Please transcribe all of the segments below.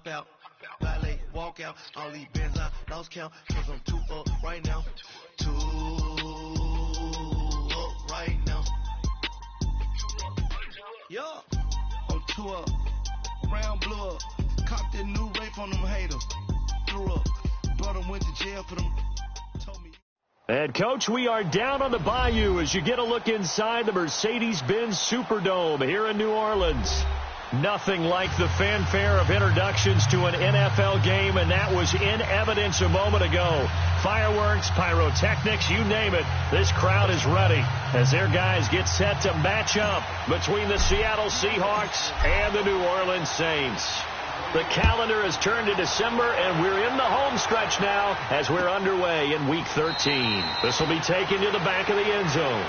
out, valet, walk out, all these bands I lost count, cause I'm too up right now, too up right now, yeah, I'm too up, round blew up, copped that new rape on them haters, threw up, brought them, went to jail for them, told me. And, Coach, we are down on the bayou as you get a look inside the Mercedes-Benz Superdome here in New Orleans. Nothing like the fanfare of introductions to an NFL game, and that was in evidence a moment ago. Fireworks, pyrotechnics, you name it. This crowd is ready as their guys get set to match up between the Seattle Seahawks and the New Orleans Saints. The calendar has turned to December, and we're in the home stretch now as we're underway in Week 13. This will be taken to the back of the end zone.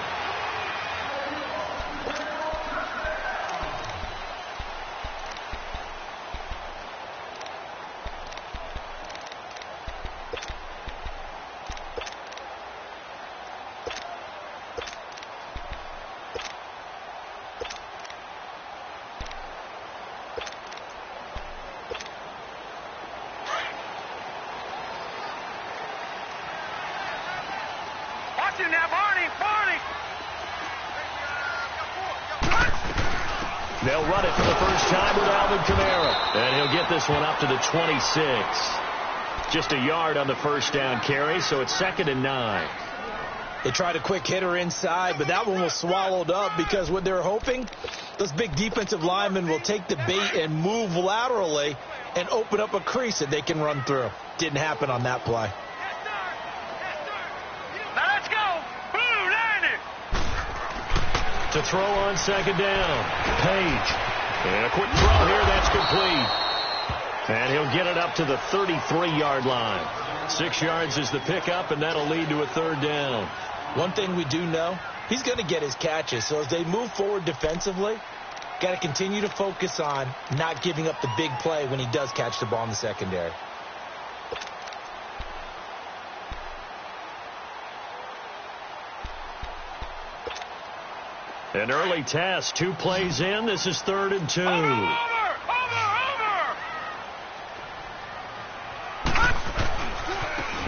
They'll run it for the first time with Alvin Kamara. And he'll get this one up to the 26. Just a yard on the first down carry, so it's 2nd and 9. They tried a quick hitter inside, but that one was swallowed up because what they're hoping, those big defensive linemen will take the bait and move laterally and open up a crease that they can run through. Didn't happen on that play. To throw on 2nd down. Page. And a quick throw here. That's complete. And he'll get it up to the 33-yard line. 6 yards is the pickup, and that'll lead to a 3rd down. One thing we do know, he's going to get his catches. So as they move forward defensively, got to continue to focus on not giving up the big play when he does catch the ball in the secondary. An early test, 2 plays in. This is 3rd and 2. Over!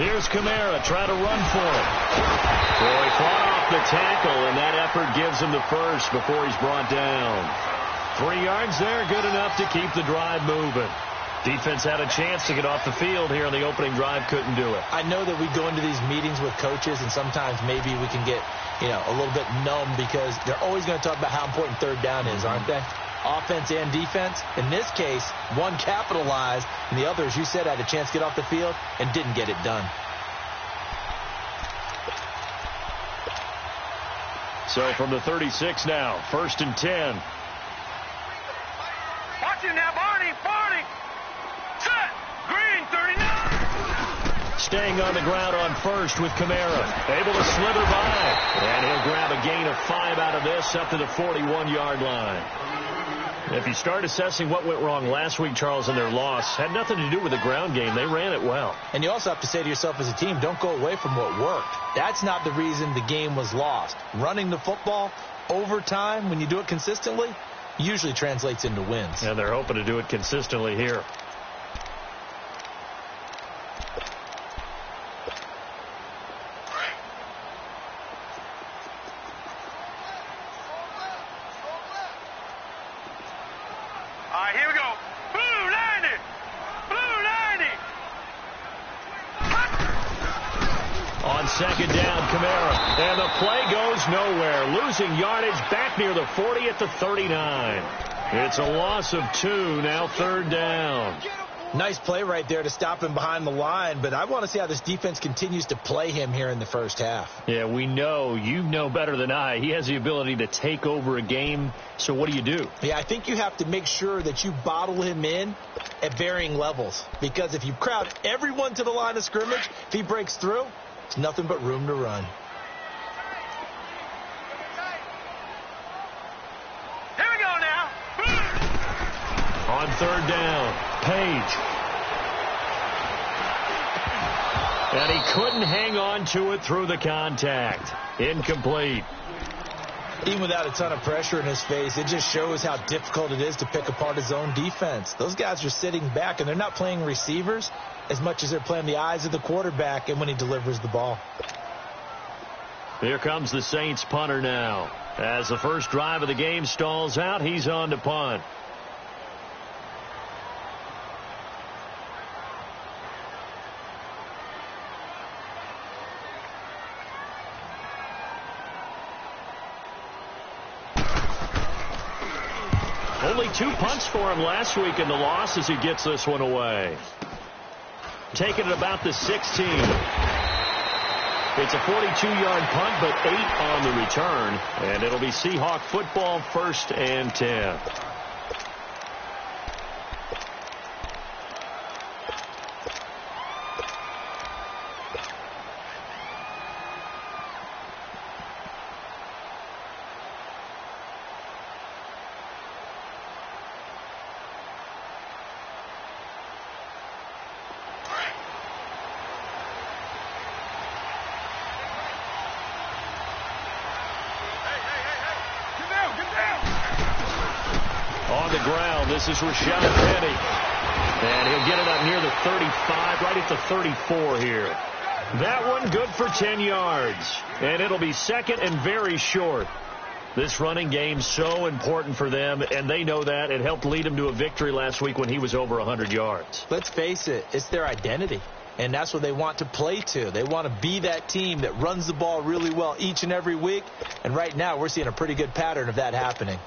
Here's Kamara, try to run for it. Well, he fought off the tackle, and that effort gives him the first before he's brought down. 3 yards there, good enough to keep the drive moving. Defense had a chance to get off the field here on the opening drive, couldn't do it. I know that we go into these meetings with coaches, and sometimes maybe we can get, a little bit numb because they're always going to talk about how important 3rd down is, aren't they? Offense and defense. In this case, one capitalized, and the other, as you said, had a chance to get off the field and didn't get it done. So from the 36 now, 1st and 10. Watch it now, Barney. Set. Green, 39. Staying on the ground on first with Kamara. Able to slither by. And he'll grab a gain of 5 out of this up to the 41-yard line. If you start assessing what went wrong last week, Charles, in their loss, had nothing to do with the ground game. They ran it well. And you also have to say to yourself as a team, don't go away from what worked. That's not the reason the game was lost. Running the football over time, when you do it consistently, usually translates into wins. And they're hoping to do it consistently here. Here we go. Blue 90. On 2nd down, Kamara. And the play goes nowhere. Losing yardage back near the 40 at the 39. It's a loss of 2, now 3rd down. Nice play right there to stop him behind the line, but I want to see how this defense continues to play him here in the first half. Yeah, we know. You know better than I. He has the ability to take over a game, so what do? Yeah, I think you have to make sure that you bottle him in at varying levels, because if you crowd everyone to the line of scrimmage, if he breaks through, it's nothing but room to run. Here we go now. On 3rd down, Page. And he couldn't hang on to it through the contact. Incomplete. Even without a ton of pressure in his face, it just shows how difficult it is to pick apart his own defense. Those guys are sitting back, and they're not playing receivers as much as they're playing the eyes of the quarterback and when he delivers the ball. Here comes the Saints punter now. As the first drive of the game stalls out, he's on to punt. Only 2 punts for him last week in the loss as he gets this one away. Taking it about the 16. It's a 42-yard punt, but 8 on the return. And it'll be Seahawk football, 1st and 10. This is Rashad Penny. And he'll get it up near the 35, right at the 34 here. That one good for 10 yards. And it'll be 2nd and very short. This running game's so important for them, and they know that. It helped lead them to a victory last week when he was over 100 yards. Let's face it, it's their identity. And that's what they want to play to. They want to be that team that runs the ball really well each and every week. And right now we're seeing a pretty good pattern of that happening.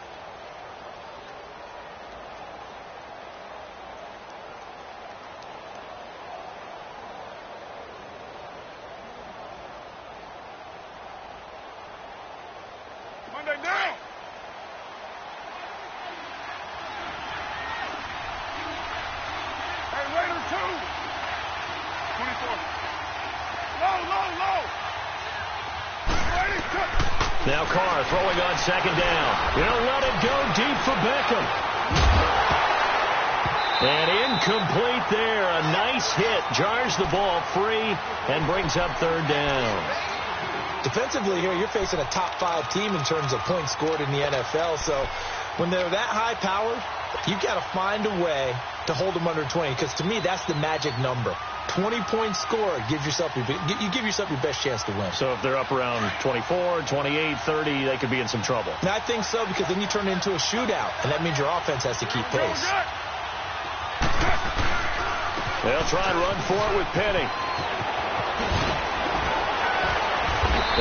Now Carr throwing on 2nd down. He'll let it go deep for Beckham. And incomplete there. A nice hit. Jars the ball free and brings up 3rd down. Defensively here, you're facing a top 5 team in terms of points scored in the NFL. So when they're that high powered, you've got to find a way to hold them under 20. Because to me, that's the magic number. 20 points scored, you give yourself your best chance to win. So if they're up around 24, 28, 30, they could be in some trouble. And I think so, because then you turn it into a shootout, and that means your offense has to keep pace. They'll try and run for it with Penny.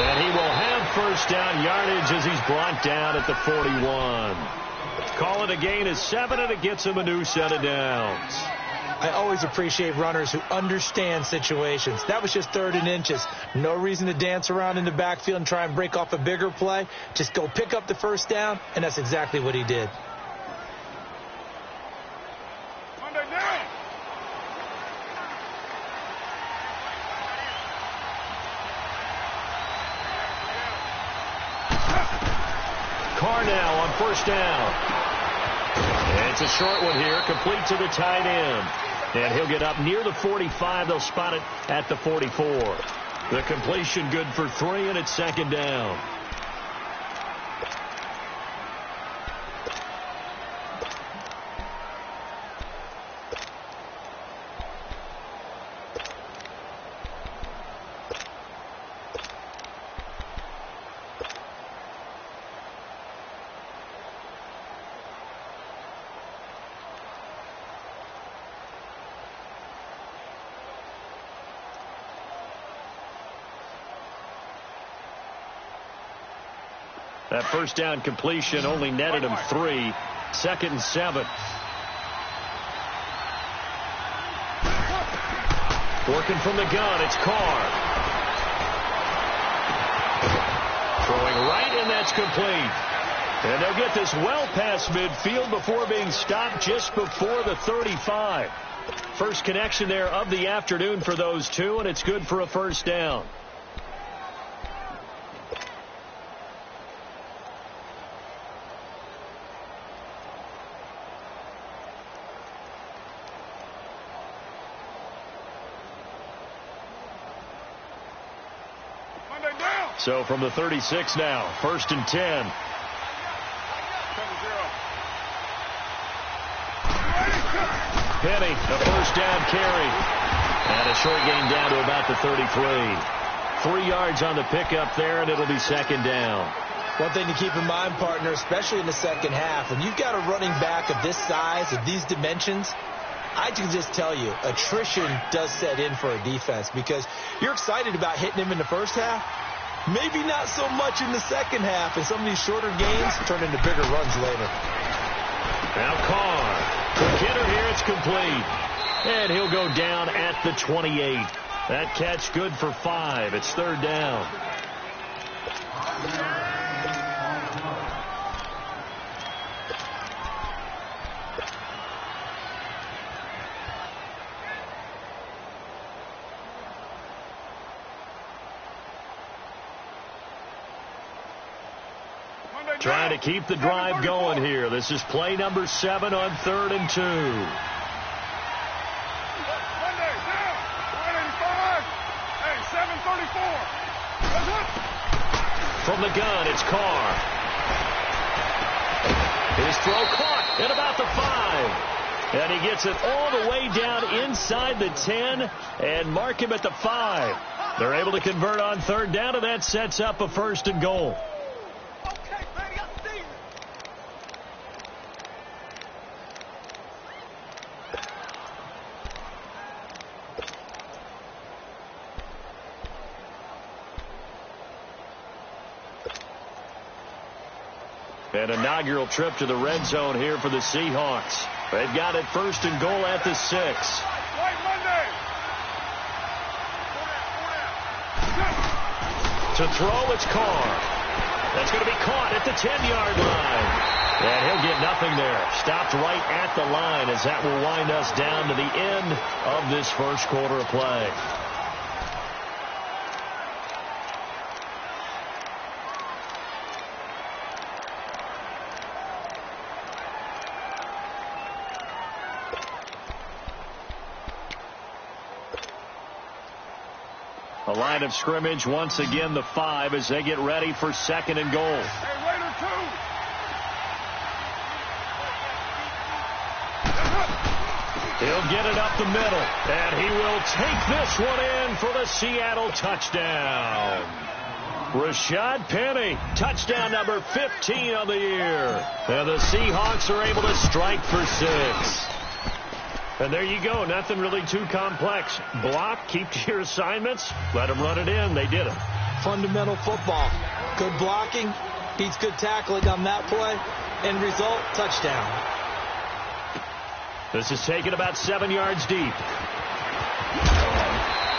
And he will have 1st down yardage as he's brought down at the 41. Call it a gain of 7, and it gets him a new set of downs. I always appreciate runners who understand situations. That was just 3rd and inches. No reason to dance around in the backfield and try and break off a bigger play. Just go pick up the 1st down, and that's exactly what he did. Carr now on 1st down. And it's a short one here, complete to the tight end. And he'll get up near the 45. They'll spot it at the 44. The completion good for 3, and it's 2nd down. That 1st down completion only netted him 3. 2nd and 7. Working from the gun, it's Carr. Throwing right, and that's complete. And they'll get this well past midfield before being stopped just before the 35. First connection there of the afternoon for those two, and it's good for a 1st down. So from the 36 now, 1st and 10. Penny, a first down carry. And a short gain down to about the 33. 3 yards on the pickup there, and it'll be 2nd down. One thing to keep in mind, partner, especially in the second half, when you've got a running back of this size, of these dimensions, I can just tell you, attrition does set in for a defense because you're excited about hitting him in the first half. Maybe not so much in the second half, and some of these shorter gains turn into bigger runs later. Now Carr. Quick hitter here, it's complete. And he'll go down at the 28. That catch good for 5. It's 3rd down. Trying to keep the drive going here. This is play number 7 on 3rd and 2. From the gun, it's Carr. His throw caught at about the 5. And he gets it all the way down inside the 10 and mark him at the 5. They're able to convert on 3rd down, and that sets up a 1st and goal. An inaugural trip to the red zone here for the Seahawks. They've got it 1st and goal at the 6. To throw, it's Carr. That's going to be caught at the 10-yard line. And he'll get nothing there. Stopped right at the line as that will wind us down to the end of this first quarter of play. A line of scrimmage once again the 5 as they get ready for 2nd and goal. He'll get it up the middle, and he will take this one in for the Seattle touchdown. Rashad Penny, touchdown number 15 on the year. And the Seahawks are able to strike for 6. And there you go. Nothing really too complex. Block, keep to your assignments, let them run it in. They did it. Fundamental football. Good blocking, beats good tackling on that play. End result, touchdown. This is taken about 7 yards deep.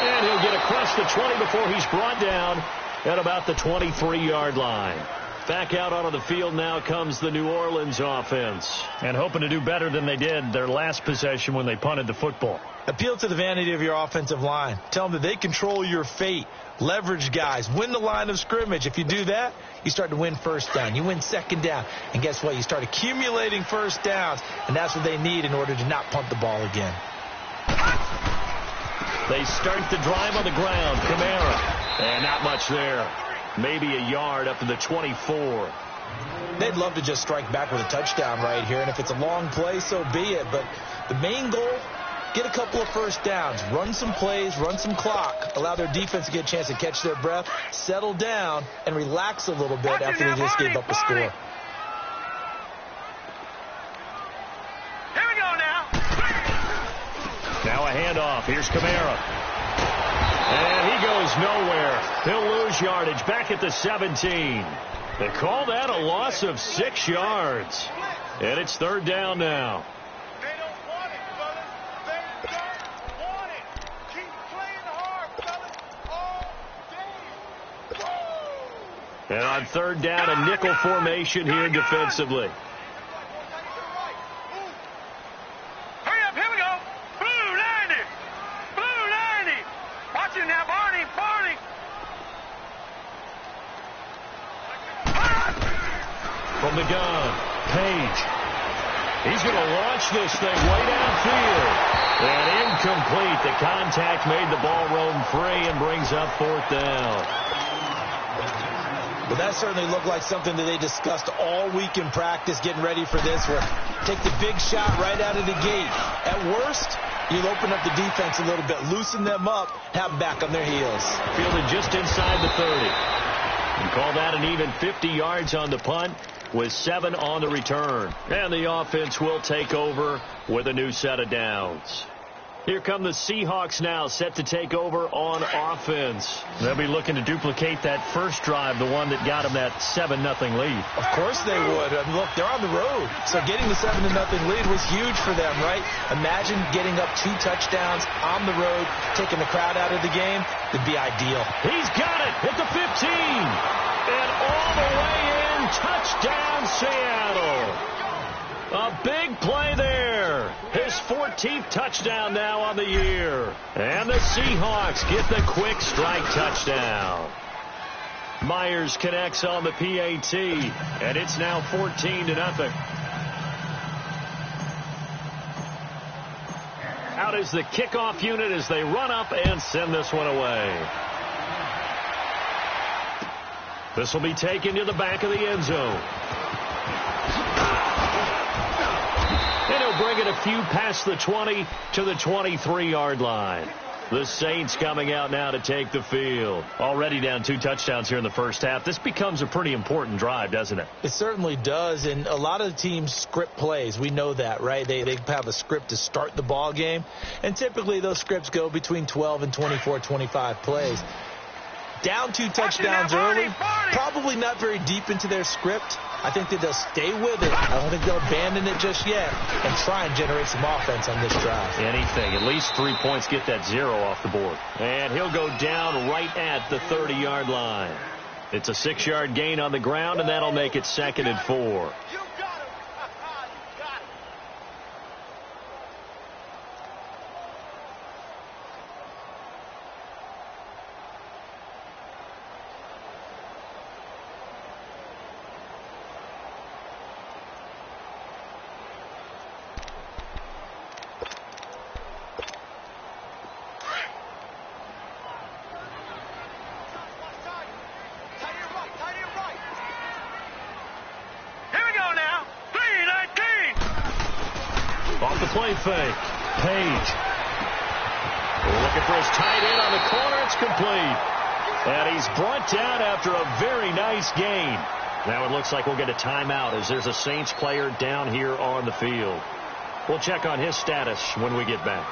And he'll get across the 20 before he's brought down at about the 23-yard line. Back out onto the field now comes the New Orleans offense. And hoping to do better than they did their last possession when they punted the football. Appeal to the vanity of your offensive line. Tell them that they control your fate. Leverage guys. Win the line of scrimmage. If you do that, you start to win 1st down. You win 2nd down. And guess what? You start accumulating 1st downs. And that's what they need in order to not punt the ball again. They start the drive on the ground. Kamara. And not much there. Maybe a yard up to the 24. They'd love to just strike back with a touchdown right here. And if it's a long play, so be it. But the main goal, get a couple of 1st downs. Run some plays, run some clock. Allow their defense to get a chance to catch their breath, settle down, and relax a little bit after they just gave up a score. Here we go now. Now a handoff. Here's Kamara. And he goes nowhere. He'll lose yardage back at the 17. They call that a loss of 6 yards. And it's 3rd down now. They don't want it, fellas. They don't want it. Keep playing hard, fellas. All day. And on 3rd down, a nickel formation here defensively. Hurry up, here we go. Blue 90. Blue 90. Watch it now, Barney. From the gun, Page. He's going to launch this thing way downfield. And incomplete. The contact made the ball roam free and brings up 4th down. Well, that certainly looked like something that they discussed all week in practice, getting ready for this one. Take the big shot right out of the gate. At worst, you'll open up the defense a little bit, loosen them up, have them back on their heels. Fielded just inside the 30. And call that an even 50 yards on the punt with 7 on the return. And the offense will take over with a new set of downs. Here come the Seahawks now, set to take over on offense. They'll be looking to duplicate that first drive, the one that got them that 7-0 lead. Of course they would. I mean, look, they're on the road. So getting the 7-0 lead was huge for them, right? Imagine getting up 2 touchdowns on the road, taking the crowd out of the game. It'd be ideal. He's got it at the 15. And all the way in, touchdown Seattle. A big play there. His 14th touchdown now on the year. And the Seahawks get the quick strike touchdown. Myers connects on the PAT, and it's now 14-0. Out is the kickoff unit as they run up and send this one away. This will be taken to the back of the end zone. And he'll bring it a few past the 20 to the 23-yard line. The Saints coming out now to take the field. Already down 2 touchdowns here in the first half. This becomes a pretty important drive, doesn't it? It certainly does, and a lot of the teams script plays. We know that, right? They have a script to start the ball game, and typically those scripts go between 12 and 24, 25 plays. Down 2 touchdowns early, probably not very deep into their script. I think that they'll stay with it. I don't think they'll abandon it just yet and try and generate some offense on this drive. Anything. At least 3 points, get that 0 off the board. And he'll go down right at the 30-yard line. It's a 6-yard gain on the ground, and that'll make it 2nd and 4. Play fake. Page. Looking for his tight end on the corner. It's complete. And he's brought down after a very nice gain. Now it looks like we'll get a timeout as there's a Saints player down here on the field. We'll check on his status when we get back.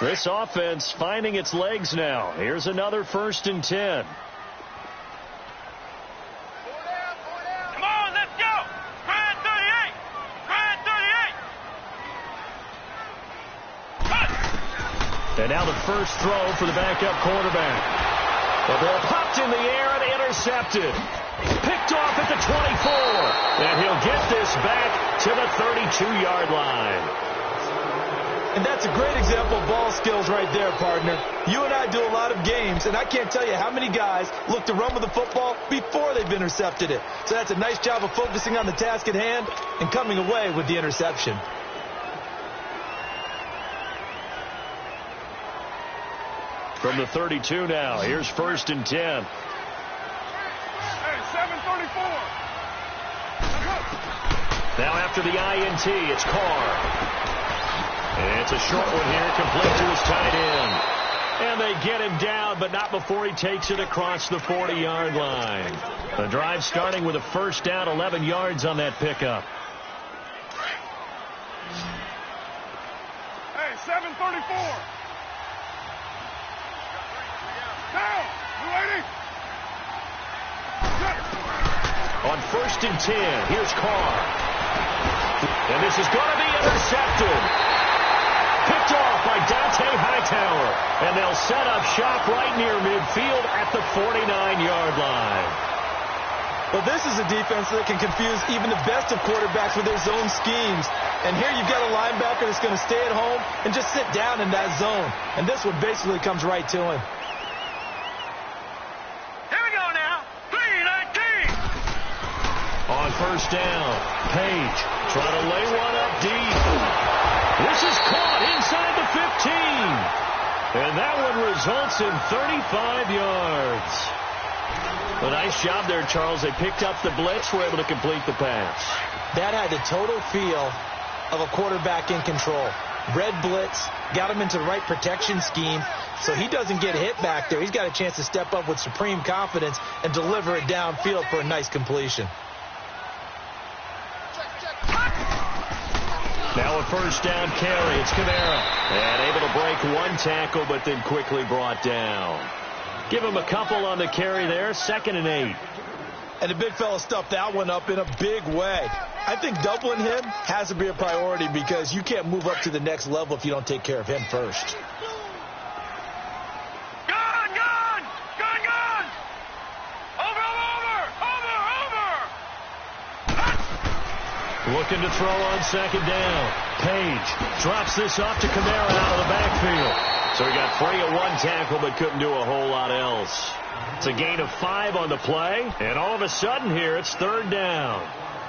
This offense finding its legs now. Here's another 1st and 10. Come on, let's go. Grind 38. Grind 38. And now the first throw for the backup quarterback. The ball popped in the air and intercepted. Picked off at the 24. And he'll get this back to the 32-yard line. And that's a great example of ball skills right there, partner. You and I do a lot of games, and I can't tell you how many guys look to run with the football before they've intercepted it. So that's a nice job of focusing on the task at hand and coming away with the interception. From the 32 now, here's 1st and 10. Hey, 7:34. Now after the INT, it's Carr. And it's a short one here, complete to his tight end. And they get him down, but not before he takes it across the 40-yard line. The drive starting with a 1st down, 11 yards on that pickup. Hey, 7:34. Down, you lady. On 1st and 10, here's Carr. And this is going to be intercepted. Picked off by Dante Hightower. And they'll set up shop right near midfield at the 49-yard line. Well, this is a defense that can confuse even the best of quarterbacks with their zone schemes. And here you've got a linebacker that's going to stay at home and just sit down in that zone. And this one basically comes right to him. Here we go now. 3:19. first down. Page trying to lay one up deep. This is caught inside the 15. And that one results in 35 yards. A nice job there, Charles. They picked up the blitz, were able to complete the pass. That had the total feel of a quarterback in control. Red blitz, got him into the right protection scheme, so he doesn't get hit back there. He's got a chance to step up with supreme confidence and deliver it downfield for a nice completion. Now a first down carry. It's Kamara. And able to break one tackle, but then quickly brought down. Give him a couple on the carry there. 2nd and 8. And the big fella stuffed that one up in a big way. I think doubling him has to be a priority because you can't move up to the next level if you don't take care of him first. Gun! Over! Looking to throw on 2nd down. Page drops this off to Kamara out of the backfield. So he got free of one tackle but couldn't do a whole lot else. It's a gain of 5 on the play, and all of a sudden here it's 3rd down.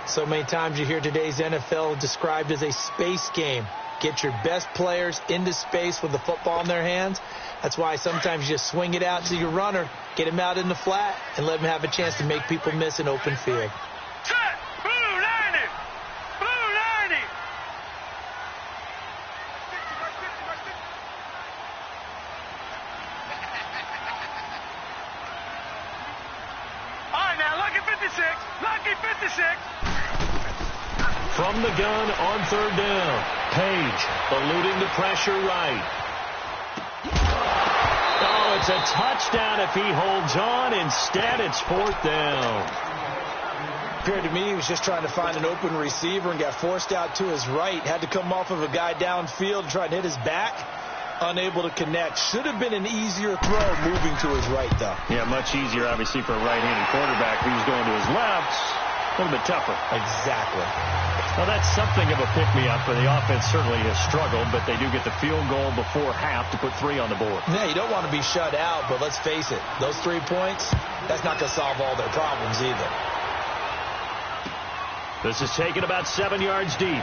So many times you hear today's NFL described as a space game. Get your best players into space with the football in their hands. That's why sometimes you just swing it out to your runner, get him out in the flat, and let him have a chance to make people miss an open field. Set! Blue 90! Blue 90! All right, now, lucky 56. Lucky 56. From the gun on 3rd down. Page eluding the pressure right. Oh, it's a touchdown if he holds on. Instead, it's 4th down. Appeared to me he was just trying to find an open receiver and got forced out to his right. Had to come off of a guy downfield, try to hit his back. Unable to connect. Should have been an easier throw moving to his right, though. Yeah, much easier, obviously, for a right-handed quarterback who's going to his left. A little bit tougher. Exactly. Well, that's something of a pick-me-up, for the offense certainly has struggled, but they do get the field goal before half to put 3 on the board. Yeah, you don't want to be shut out, but let's face it, those 3 points, that's not going to solve all their problems either. This is taken about 7 yards deep.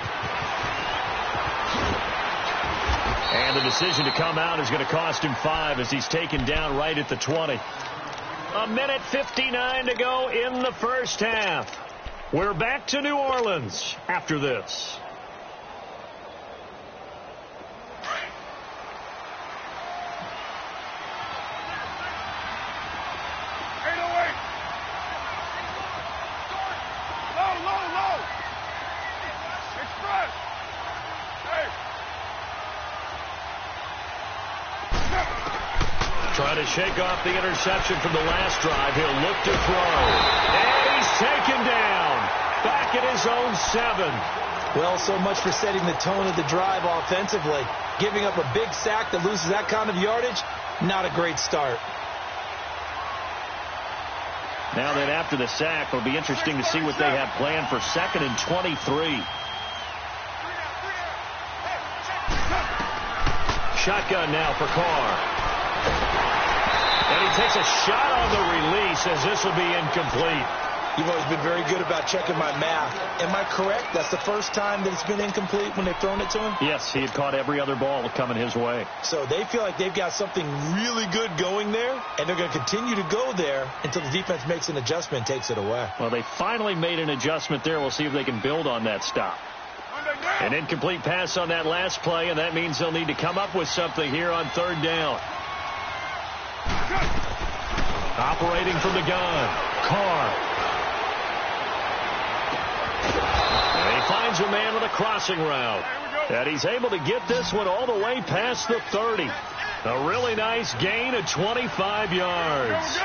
And the decision to come out is going to cost him 5 as he's taken down right at the 20. 1:59 to go in the first half. We're back to New Orleans after this. Low. Express. Hey. Trying to shake off the interception from the last drive. He'll look to throw. And he's taken down. Back at his own 7. Well, so much for setting the tone of the drive offensively. Giving up a big sack that loses that kind of yardage, not a great start. Now that after the sack, it'll be interesting to see what they have planned for 2nd and 23. Shotgun now for Carr. And he takes a shot on the release as this will be incomplete. You've always been very good about checking my math. Am I correct? That's the first time that it's been incomplete when they've thrown it to him? Yes, he had caught every other ball coming his way. So they feel like they've got something really good going there, and they're going to continue to go there until the defense makes an adjustment and takes it away. Well, they finally made an adjustment there. We'll see if they can build on that stop. An incomplete pass on that last play, and that means they'll need to come up with something here on 3rd down. Operating from the gun, Carr. And he finds a man on a crossing route. And he's able to get this one all the way past the 30. A really nice gain of 25 yards.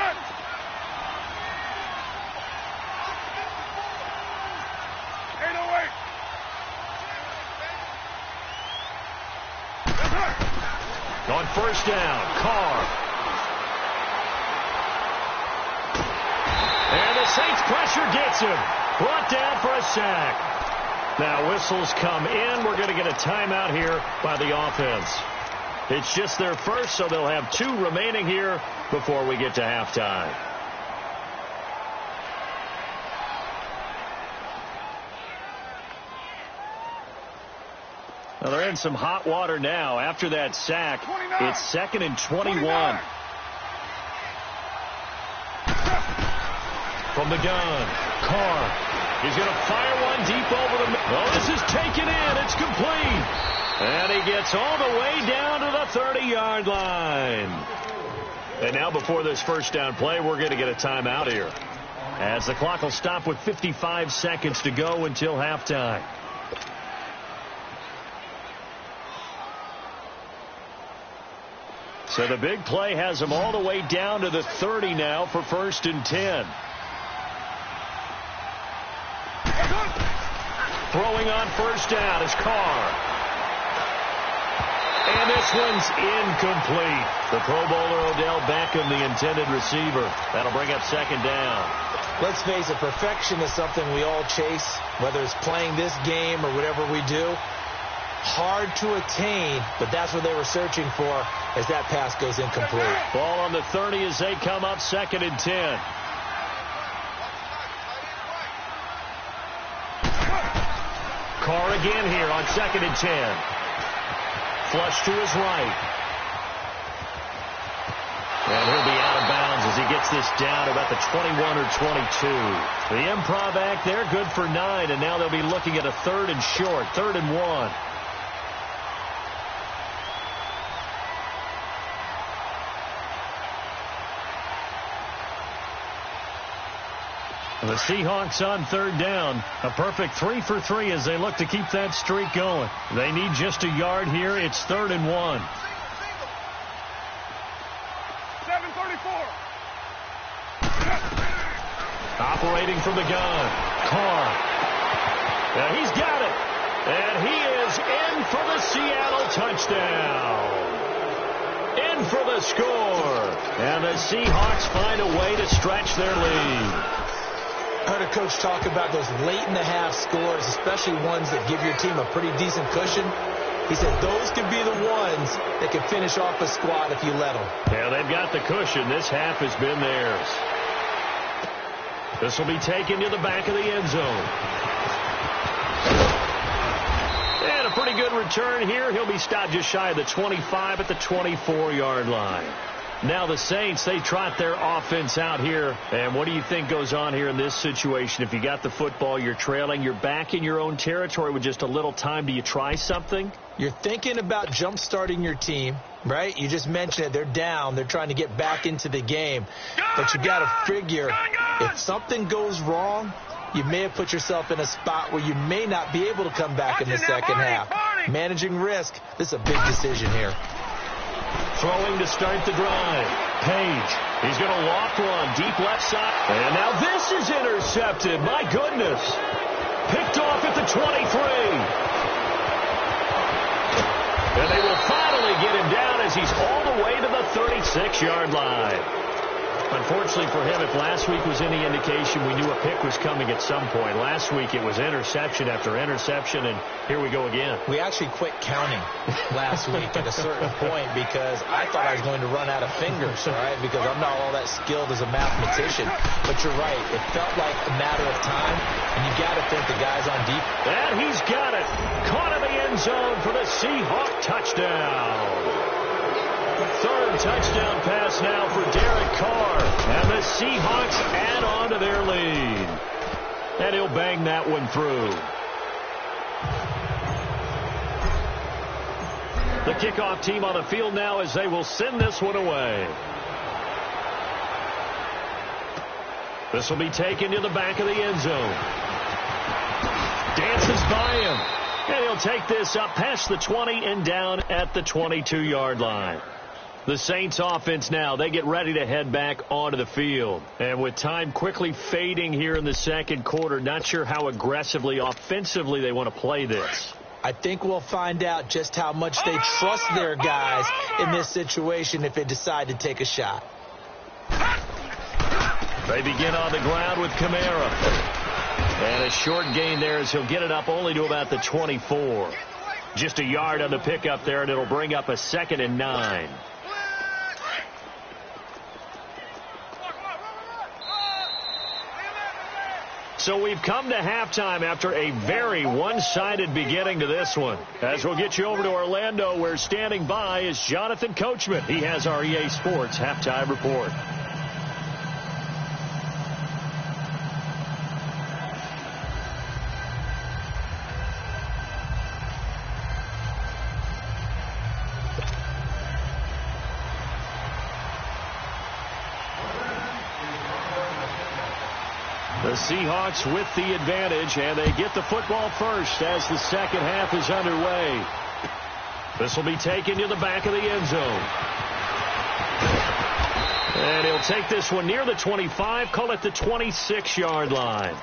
On 1st down, Carr. And the Saints pressure gets him. Brought down for a sack. Now whistles come in. We're going to get a timeout here by the offense. It's just their first, so they'll have 2 remaining here before we get to halftime. Well, they're in some hot water now. After that sack, 29. it's 2nd and 21. 29. From the gun, Carr. He's going to fire one deep over the middle. Oh, this is taken in. It's complete. And he gets all the way down to the 30-yard line. And now before this first down play, we're going to get a timeout here, as the clock will stop with 55 seconds to go until halftime. So the big play has them all the way down to the 30 now for 1st and 10. Throwing on first down is Carr. And this one's incomplete. The Pro Bowler Odell Beckham, the intended receiver. That'll bring up 2nd down. Let's face it, perfection is something we all chase, whether it's playing this game or whatever we do. Hard to attain, but that's what they were searching for as that pass goes incomplete. Ball on the 30 as they come up 2nd and 10. Carr again here on 2nd and 10. Flush to his right. And he'll be out of bounds as he gets this down about the 21 or 22. The improv act there, good for 9, and now they'll be looking at a 3rd and short, 3rd and 1. The Seahawks on 3rd down. A perfect 3 for 3 as they look to keep that streak going. They need just a yard here. It's 3rd and 1. 7:34. Operating from the gun. Carr. Now he's got it. And he is in for the Seattle touchdown. In for the score. And the Seahawks find a way to stretch their lead. I heard a coach talk about those late-in-the-half scores, especially ones that give your team a pretty decent cushion. He said those could be the ones that can finish off a squad if you let them. Yeah, they've got the cushion. This half has been theirs. This will be taken to the back of the end zone. And a pretty good return here. He'll be stopped just shy of the 25 at the 24-yard line. Now the Saints, they trot their offense out here. And what do you think goes on here in this situation? If you got the football, you're trailing, you're back in your own territory with just a little time. Do you try something? You're thinking about jump-starting your team, right? You just mentioned it. They're down. They're trying to get back into the game. But you got to figure if something goes wrong, you may have put yourself in a spot where you may not be able to come back in the second half. Managing risk, this is a big decision here. Throwing to start the drive. Page. He's going to loft one. Deep left side. And now this is intercepted. My goodness. Picked off at the 23. And they will finally get him down as he's all the way to the 36-yard line. Unfortunately for him, if last week was any indication, we knew a pick was coming at some point. Last week it was interception after interception, and here we go again. We actually quit counting last week at a certain point because I thought I was going to run out of fingers, all right, because I'm not all that skilled as a mathematician. But you're right. It felt like a matter of time, and you got to think the guys on deep. And he's got it. Caught in the end zone for the Seahawk touchdown. 3rd touchdown pass now for Derek Carr. And the Seahawks add on to their lead. And he'll bang that one through. The kickoff team on the field now as they will send this one away. This will be taken to the back of the end zone. Dances by him. And he'll take this up past the 20 and down at the 22-yard line. The Saints offense now, they get ready to head back onto the field. And with time quickly fading here in the second quarter, not sure how aggressively, offensively they want to play this. I think we'll find out just how much they trust their guys in this situation if they decide to take a shot. They begin on the ground with Kamara. And a short gain there as he'll get it up only to about the 24. Just a yard on the pickup there, and it'll bring up a 2nd and 9. So we've come to halftime after a very one-sided beginning to this one. As we'll get you over to Orlando, where standing by is Jonathan Coachman. He has our EA Sports Halftime Report. The Seahawks with the advantage, and they get the football first as the second half is underway. This will be taken to the back of the end zone. And he'll take this one near the 25, call it the 26-yard line.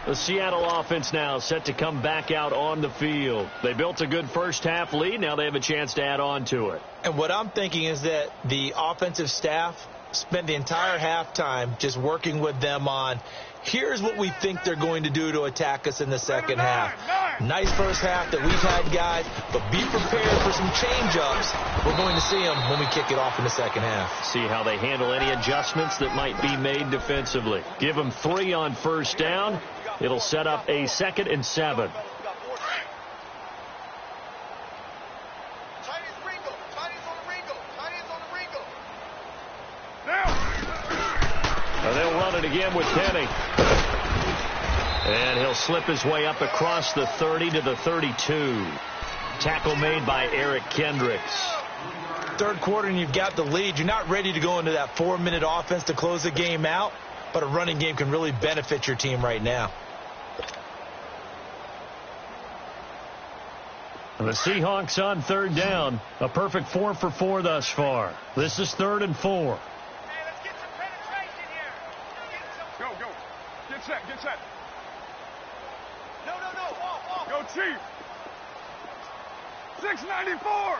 The Seattle offense now set to come back out on the field. They built a good first-half lead. Now they have a chance to add on to it. And what I'm thinking is that the offensive staff spent the entire halftime just working with them on, here's what we think they're going to do to attack us in the second half. Nice first half that we've had, guys, but be prepared for some change-ups. We're going to see them when we kick it off in the second half. See how they handle any adjustments that might be made defensively. Give them 3 on first down. It'll set up a 2nd and 7. They'll run it again with Penny. And he'll slip his way up across the 30 to the 32. Tackle made by Eric Kendricks. Third quarter and you've got the lead. You're not ready to go into that 4-minute offense to close the game out, but a running game can really benefit your team right now. The Seahawks on third down. A perfect 4 for 4 thus far. This is 3rd and 4. Get set. No. Walk. Go, Chief. 694.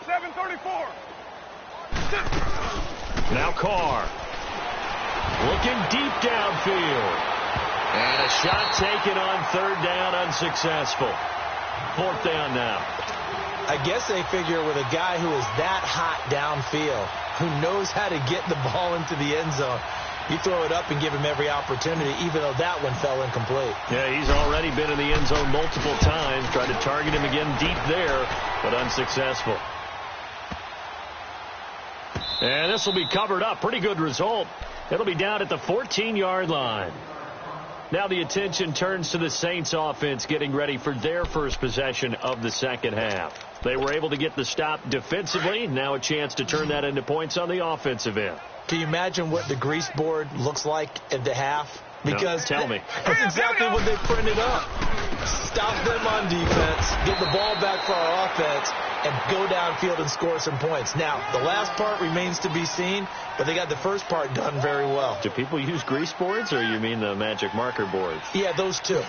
734. Now Carr. Looking deep downfield. And a shot taken on third down, unsuccessful. 4th down now. I guess they figure with a guy who is that hot downfield, who knows how to get the ball into the end zone, you throw it up and give him every opportunity, even though that one fell incomplete. Yeah, he's already been in the end zone multiple times. Tried to target him again deep there, but unsuccessful. And this will be covered up. Pretty good result. It'll be down at the 14-yard line. Now the attention turns to the Saints offense getting ready for their first possession of the second half. They were able to get the stop defensively. Now a chance to turn that into points on the offensive end. Can you imagine what the grease board looks like at the half? Because no, tell me. That's exactly what they printed up. Stop them on defense, get the ball back for our offense, and go downfield and score some points. Now, the last part remains to be seen, but they got the first part done very well. Do people use grease boards, or you mean the magic marker boards? Yeah, those two.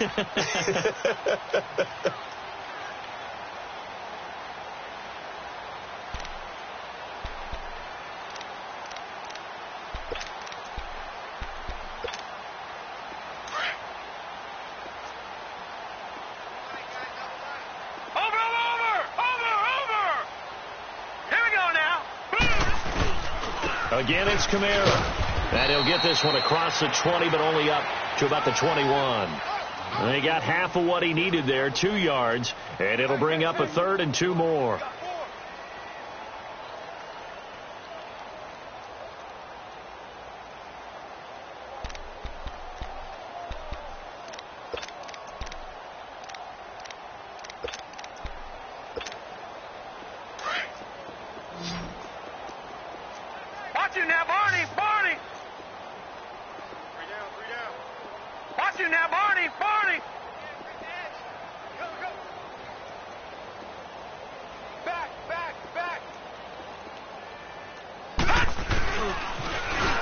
Again, it's Kamara. And he'll get this one across the 20, but only up to about the 21. And he got half of what he needed there, 2 yards, and it'll bring up a 3rd and 2 more.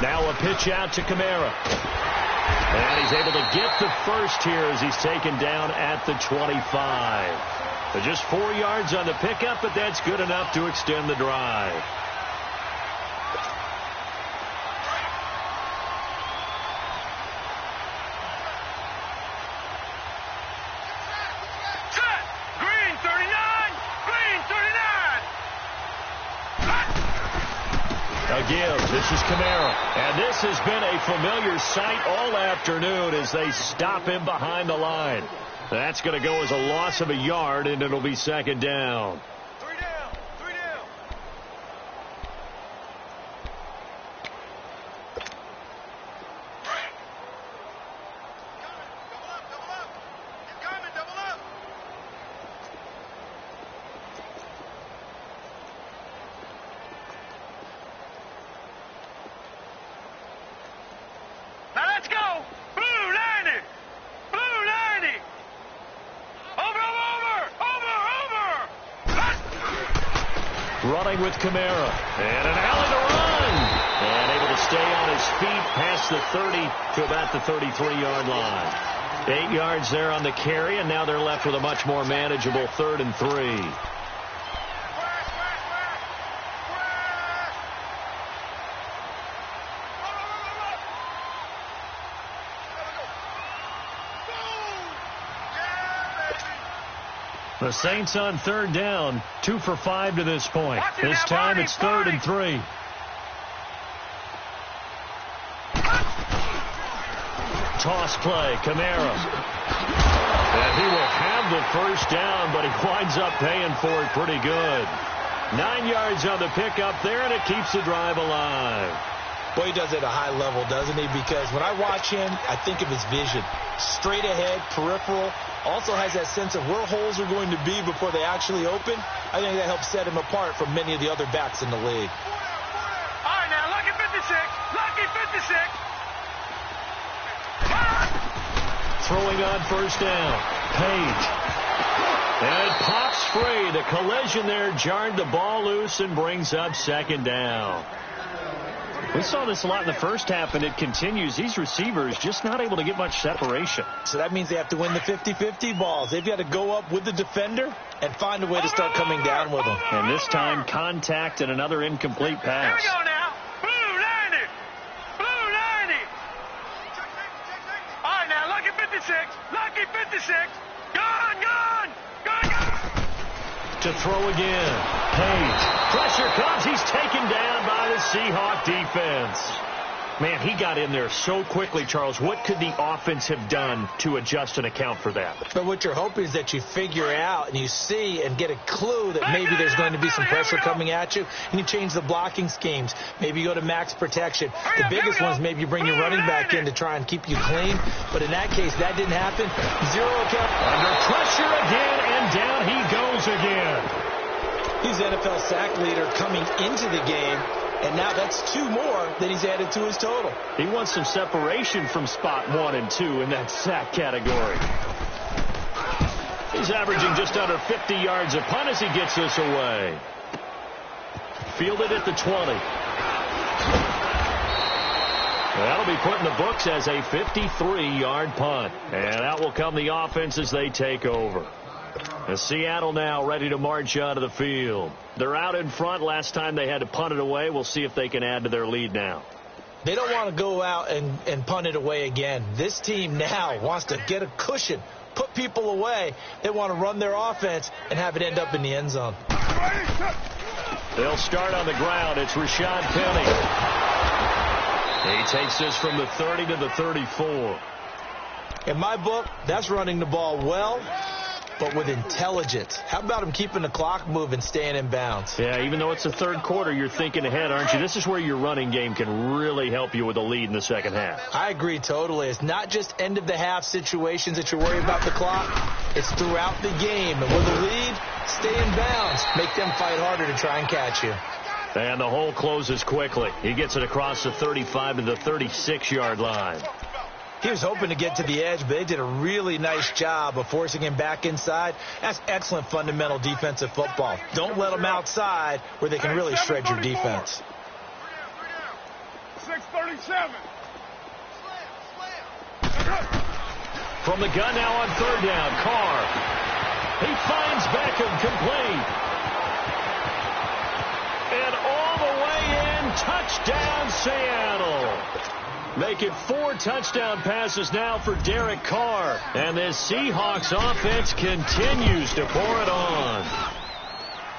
Now a pitch out to Kamara. And he's able to get the first here as he's taken down at the 25. So just 4 yards on the pickup, but that's good enough to extend the drive. gives. This is Kamara. And this has been a familiar sight all afternoon as they stop him behind the line. That's going to go as a loss of a yard, and it'll be second down. Running with Kamara. And an alley to run. And able to stay on his feet past the 30 to about the 33-yard line. 8 yards there on the carry, and now they're left with a much more manageable 3rd and 3. The Saints on 3rd down, 2 for 5 to this point. This time it's 3rd and 3. Toss play, Kamara. And he will have the first down, but he winds up paying for it pretty good. 9 yards on the pickup there, and it keeps the drive alive. Boy, he does it at a high level, doesn't he? Because when I watch him, I think of his vision. Straight ahead, peripheral. Also has that sense of where holes are going to be before they actually open. I think that helps set him apart from many of the other backs in the league. All right, now, lucky 56. Lucky 56. Throwing on first down. Page. And it pops free. The collision there jarred the ball loose and brings up second down. We saw this a lot in the first half, and it continues. These receivers just not able to get much separation. So that means they have to win the 50-50 balls. They've got to go up with the defender and find a way to start coming down with them. And this time, contact and another incomplete pass. Here we go now. Blue 90. Blue 90. All right, now, lucky 56. Lucky 56. Gone. To throw again. Page. Pressure comes. He's taken down by the Seahawk defense. Man, he got in there so quickly, Charles. What could the offense have done to adjust and account for that? But what you're hoping is that you figure out and you see and get a clue that maybe there's going to be some pressure coming at you, and you change the blocking schemes. Maybe you go to max protection. The biggest one is maybe you bring your running back in to try and keep you clean. But in that case, that didn't happen. 0 count. Under pressure again, and down he goes again. He's NFL sack leader coming into the game, and now that's 2 more that he's added to his total. He wants some separation from spot 1 and 2 in that sack category. He's averaging just under 50 yards a punt as he gets this away. Fielded at the 20. That'll be put in the books as a 53-yard punt. And that will come the offense as they take over. Seattle now ready to march out of the field. They're out in front. Last time they had to punt it away. We'll see if they can add to their lead now. They don't want to go out and punt it away again. This team now wants to get a cushion, put people away. They want to run their offense and have it end up in the end zone. They'll start on the ground. It's Rashad Penny. He takes this from the 30 to the 34. In my book, that's running the ball well, but with intelligence. How about him keeping the clock moving, staying in bounds? Yeah, even though it's the third quarter, you're thinking ahead, aren't you? This is where your running game can really help you with a lead in the second half. I agree totally. It's not just end-of-the-half situations that you're worried about the clock. It's throughout the game. And with a lead, stay in bounds. Make them fight harder to try and catch you. And the hole closes quickly. He gets it across the 35 to the 36-yard line. He was hoping to get to the edge, but they did a really nice job of forcing him back inside. That's excellent fundamental defensive football. Don't let them outside where they can really shred your defense. 637. From the gun now on third down, Carr. He finds Beckham complete. And all the way in, touchdown Seattle. Make it 4 touchdown passes now for Derek Carr. And this Seahawks offense continues to pour it on.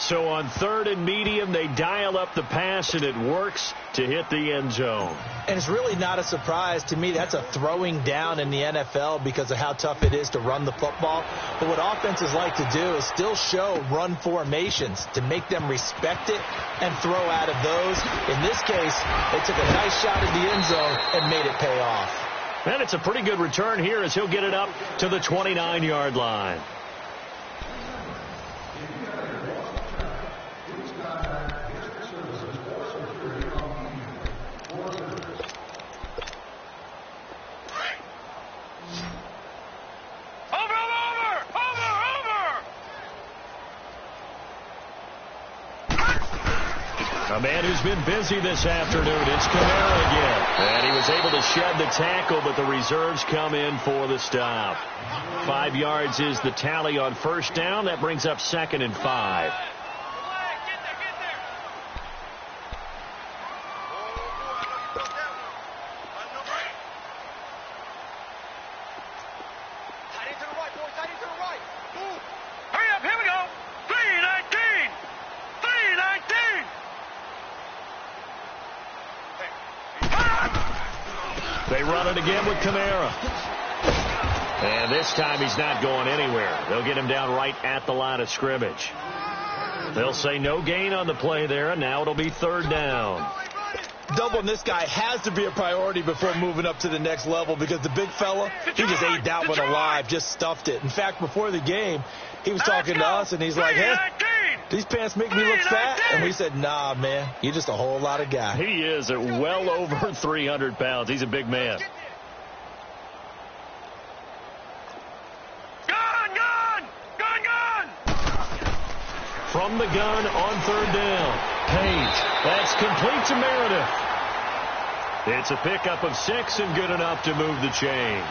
So on 3rd and medium, they dial up the pass, and it works to hit the end zone. And it's really not a surprise to me. That's a throwing down in the NFL because of how tough it is to run the football. But what offenses like to do is still show run formations to make them respect it and throw out of those. In this case, they took a nice shot at the end zone and made it pay off. And it's a pretty good return here as he'll get it up to the 29-yard line. A man who's been busy this afternoon. It's Kamara again. And he was able to shed the tackle, but the reserves come in for the stop. 5 yards is the tally on first down. That brings up 2nd and 5. They run it again with Kamara. And this time he's not going anywhere. They'll get him down right at the line of scrimmage. They'll say no gain on the play there, and now it'll be 3rd down. Doubling this guy has to be a priority before moving up to the next level because the big fella, he just ate that one alive, just stuffed it. In fact, before the game, he was talking to us, and he's like, hey, these pants make me look fat? And we said, nah, man, you're just a whole lot of guy. He is at well over 300 pounds. He's a big man. From the gun on 3rd down. Page. That's complete to Meredith. It's a pickup of 6 and good enough to move the chains.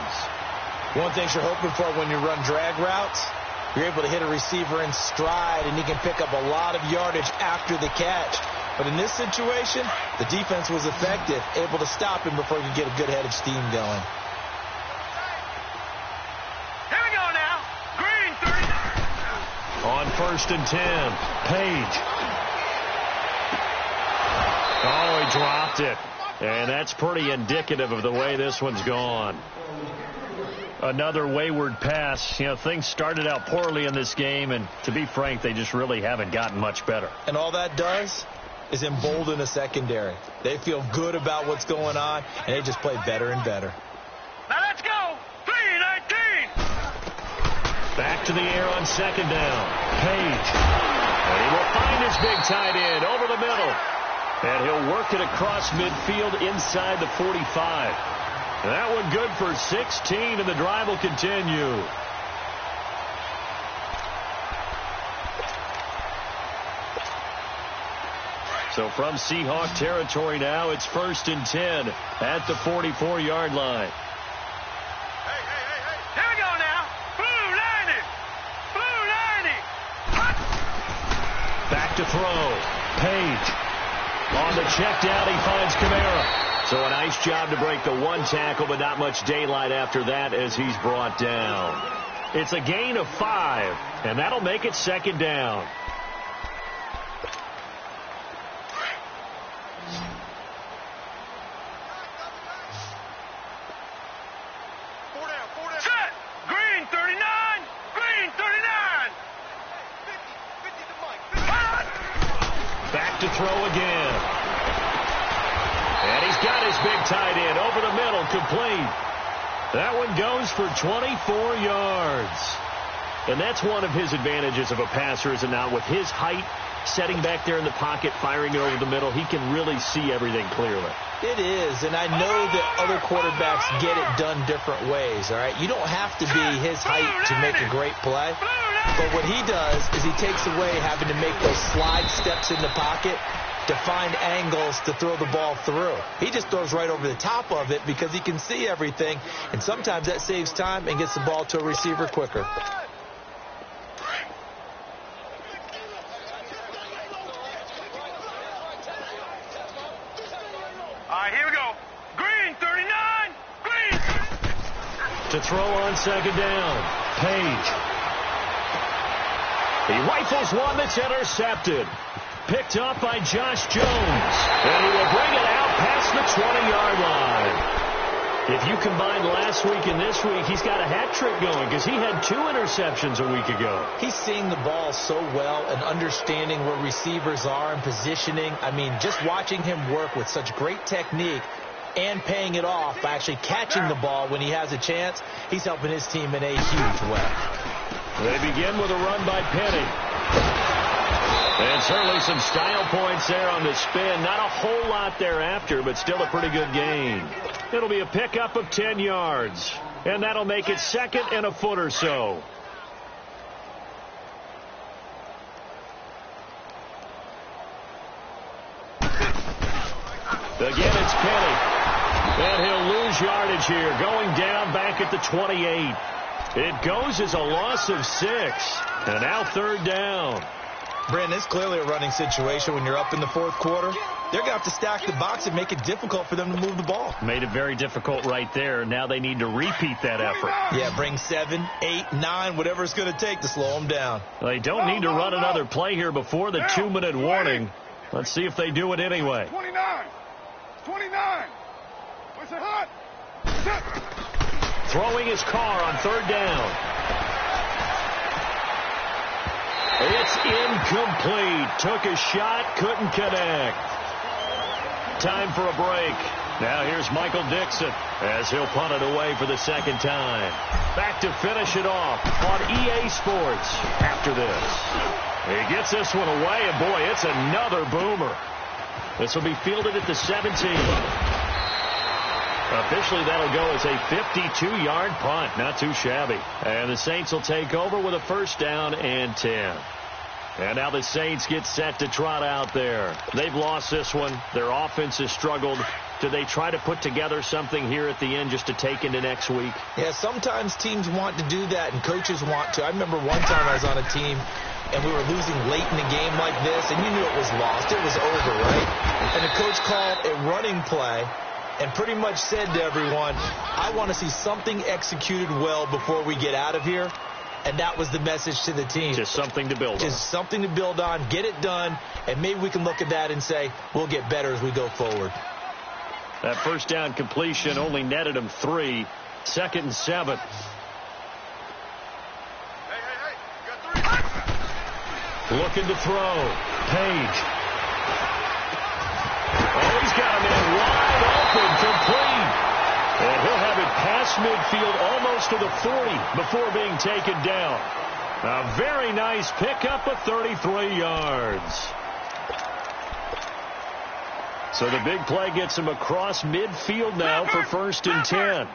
One thing you're hoping for when you run drag routes, you're able to hit a receiver in stride, and he can pick up a lot of yardage after the catch. But in this situation, the defense was effective, able to stop him before he could get a good head of steam going. Here we go now. Green, 30. On 1st and 10, Page. Oh, he dropped it. And that's pretty indicative of the way this one's gone. Another wayward pass. You know, things started out poorly in this game, and to be frank, they just really haven't gotten much better. And all that does is embolden the secondary. They feel good about what's going on, and they just play better and better. Now let's go. 3-19. Back to the air on 2nd down. Page. And he will find his big tight end over the middle. And he'll work it across midfield inside the 45. That one good for 16, and the drive will continue. So from Seahawk territory now, it's 1st and 10 at the 44-yard line. Hey. Here we go now. Blue 90. Blue 90. Back to throw. Page. On the check down, he finds Kamara. So a nice job to break the one tackle, but not much daylight after that as he's brought down. It's a gain of 5, and that'll make it 2nd down. Set. Green 39. Green 39. Back to throw again. And he's got his big tight end over the middle, complete. That one goes for 24 yards. And that's one of his advantages of a passer, is it not? With his height, setting back there in the pocket, firing it over the middle, he can really see everything clearly. It is, and I know that other quarterbacks get it done different ways, all right? You don't have to be his height to make a great play. But what he does is he takes away having to make those slide steps in the pocket to find angles to throw the ball through. He just throws right over the top of it because he can see everything, and sometimes that saves time and gets the ball to a receiver quicker. All right, here we go. Green 39. Green. To throw on 2nd down, Page. He rifles one that's intercepted. Picked up by Josh Jones. And he will bring it out past the 20-yard line. If you combine last week and this week, he's got a hat trick going because he had 2 interceptions a week ago. He's seeing the ball so well and understanding where receivers are and positioning. I mean, just watching him work with such great technique and paying it off by actually catching the ball when he has a chance, he's helping his team in a huge way. They begin with a run by Penny. And certainly some style points there on the spin. Not a whole lot thereafter, but still a pretty good gain. It'll be a pickup of 10 yards. And that'll make it 2nd and a foot or so. Again, it's Penny. And he'll lose yardage here. Going down back at the 28. It goes as a loss of 6. And now 3rd down. Brandon, it's clearly a running situation when you're up in the 4th quarter. They're going to have to stack the box and make it difficult for them to move the ball. Made it very difficult right there. Now they need to repeat that effort. Yeah, bring 7, 8, 9, whatever it's going to take to slow them down. They don't need to run another play here before the 2-minute warning. Let's see if they do it anyway. 29. What's it hot? Throwing his car on 3rd down. It's incomplete. Took a shot, couldn't connect. Time for a break. Now here's Michael Dixon as he'll punt it away for the 2nd time. Back to finish it off on EA Sports after this. He gets this one away, and boy, it's another boomer. This will be fielded at the 17. Officially, that'll go as a 52-yard punt. Not too shabby. And the Saints will take over with a 1st down and 10. And now the Saints get set to trot out there. They've lost this one. Their offense has struggled. Do they try to put together something here at the end just to take into next week? Yeah, sometimes teams want to do that, and coaches want to. I remember one time I was on a team, and we were losing late in the game like this, and you knew it was lost. It was over, right? And the coach called a running play and pretty much said to everyone, I want to see something executed well before we get out of here. And that was the message to the team. Just something to build on. Just something to build on, get it done, and maybe we can look at that and say, we'll get better as we go forward. That 1st down completion only netted him 3. 2nd and 7. Hey, you got 3. Looking to throw. Page. Oh, he's got him in wide open, complete. And he'll have it past midfield almost to the 40 before being taken down. A very nice pickup of 33 yards. So the big play gets him across midfield now for 1st and 10.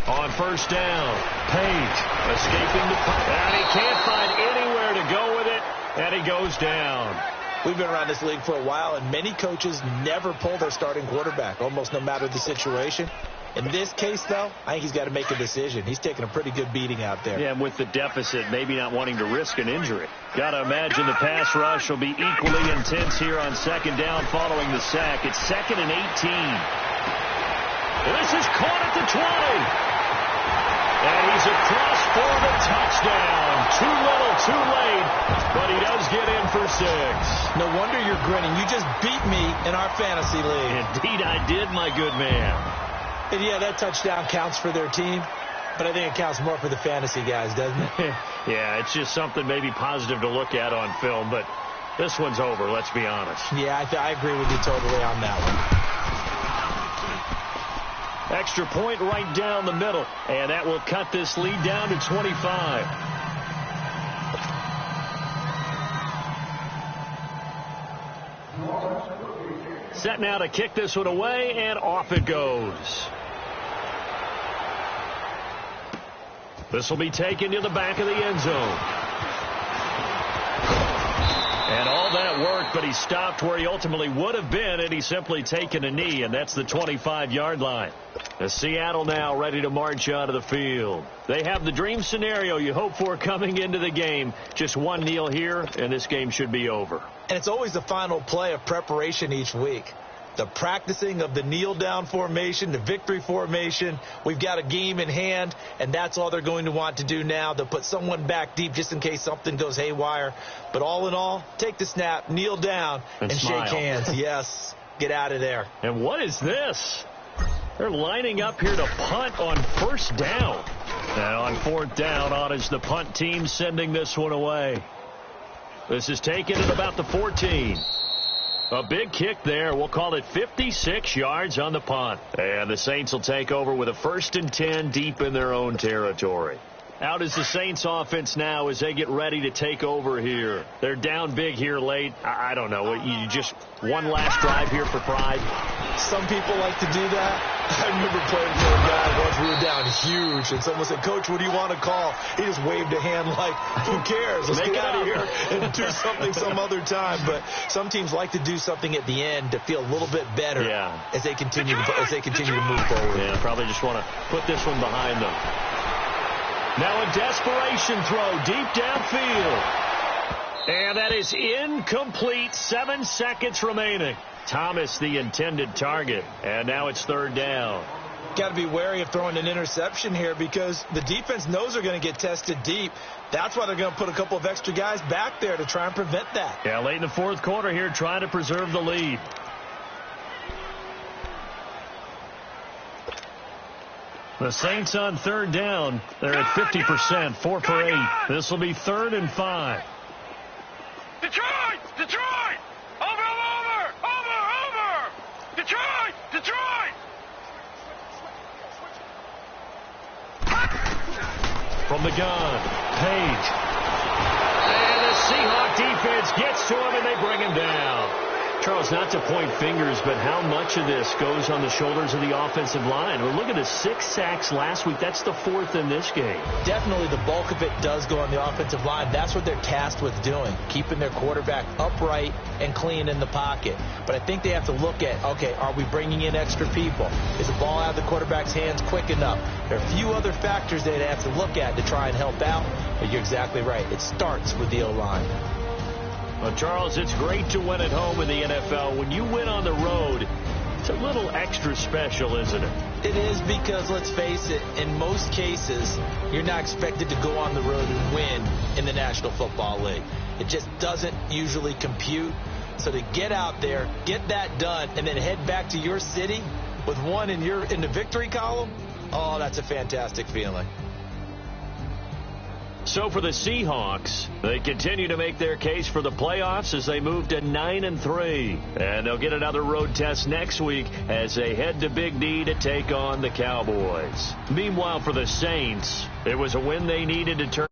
On 1st down, Page escaping the punt. And he can't find anywhere to go with it, and he goes down. We've been around this league for a while, and many coaches never pull their starting quarterback, almost no matter the situation. In this case, though, I think he's got to make a decision. He's taking a pretty good beating out there. Yeah, and with the deficit, maybe not wanting to risk an injury. Got to imagine the pass rush will be equally intense here on 2nd down following the sack. It's 2nd and 18. This is caught at the 20. And he's across for the touchdown. Too little, too late, but he does get in for 6. No wonder you're grinning. You just beat me in our fantasy league. Indeed I did, my good man. And yeah, that touchdown counts for their team, but I think it counts more for the fantasy guys, doesn't it? Yeah, it's just something maybe positive to look at on film, but this one's over, let's be honest. Yeah, I agree with you totally on that one. Extra point right down the middle, and that will cut this lead down to 25. Set now to kick this one away, and off it goes. This will be taken to the back of the end zone. And all that worked, but he stopped where he ultimately would have been, and he's simply taken a knee, and that's the 25-yard line. As Seattle now ready to march out of the field. They have the dream scenario you hope for coming into the game. Just one kneel here, and this game should be over. And it's always the final play of preparation each week. the practicing of the kneel-down formation, the victory formation. We've got a game in hand, and that's all they're going to want to do now. They'll put someone back deep just in case something goes haywire. But all in all, take the snap, kneel down, and shake hands. Yes, get out of there. And what is this? They're lining up here to punt on first down. And on fourth down, on is the punt team sending this one away. This is taken at about the 14. A big kick there. We'll call it 56 yards on the punt. And the Saints will take over with a 1st and 10 deep in their own territory. Out is the Saints offense now as they get ready to take over here. They're down big here late. I don't know. You just one last drive here for pride. Some people like to do that. I remember playing for a guy once. We were down huge, and someone said, "Coach, what do you want to call?" He just waved a hand like, "Who cares? Let's get out of here and do something some other time." But some teams like to do something at the end to feel a little bit better as they continue to move forward. Yeah, probably just want to put this one behind them. Now a desperation throw deep downfield. And that is incomplete. 7 seconds remaining. Thomas, the intended target. And now it's third down. Got to be wary of throwing an interception here because the defense knows they're going to get tested deep. That's why they're going to put a couple of extra guys back there to try and prevent that. Yeah, late in the fourth quarter here, trying to preserve the lead. The Saints on third down. They're at 50%, 4 for 8. This will be 3rd and 5. Detroit! Detroit! Over! Detroit! Detroit! From the gun, Page. And the Seahawk defense gets to him, and they bring him down. Charles, not to point fingers, but how much of this goes on the shoulders of the offensive line? We're looking at 6 sacks last week. That's the 4th in this game. Definitely the bulk of it does go on the offensive line. That's what they're tasked with doing, keeping their quarterback upright and clean in the pocket. But I think they have to look at, okay, are we bringing in extra people? Is the ball out of the quarterback's hands quick enough? There are a few other factors they'd have to look at to try and help out. But you're exactly right. It starts with the O-line. Well, Charles, it's great to win at home in the NFL. When you win on the road, it's a little extra special, isn't it? It is because, let's face it, in most cases, you're not expected to go on the road and win in the National Football League. It just doesn't usually compute. So to get out there, get that done, and then head back to your city with one in the victory column, oh, that's a fantastic feeling. So for the Seahawks, they continue to make their case for the playoffs as they move to 9-3. And they'll get another road test next week as they head to Big D to take on the Cowboys. Meanwhile, for the Saints, it was a win they needed to turn